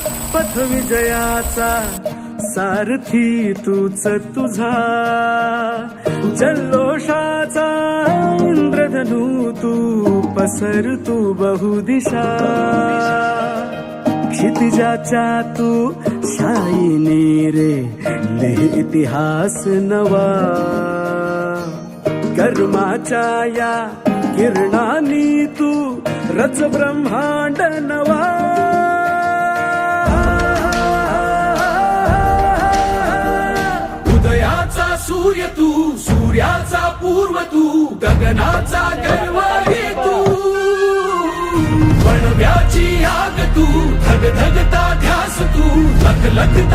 पथ विजयाचा सारथी तूच तुझा, जल्लोषाचा इंद्रधनू तू पसर तू बहुदिशा, क्षितिजाच्या तू शाईनी रे लिह इतिहास नवा, कर्माच्या या किरणानी तू रच ब्रह्मांड नवा. उदयाचा सूर्य तू, सूर्याचा पूर्व तू, गगनाचा गर्व हे तू, वणव्याची आग तू, धगधगता ध्यास तू, लखलखता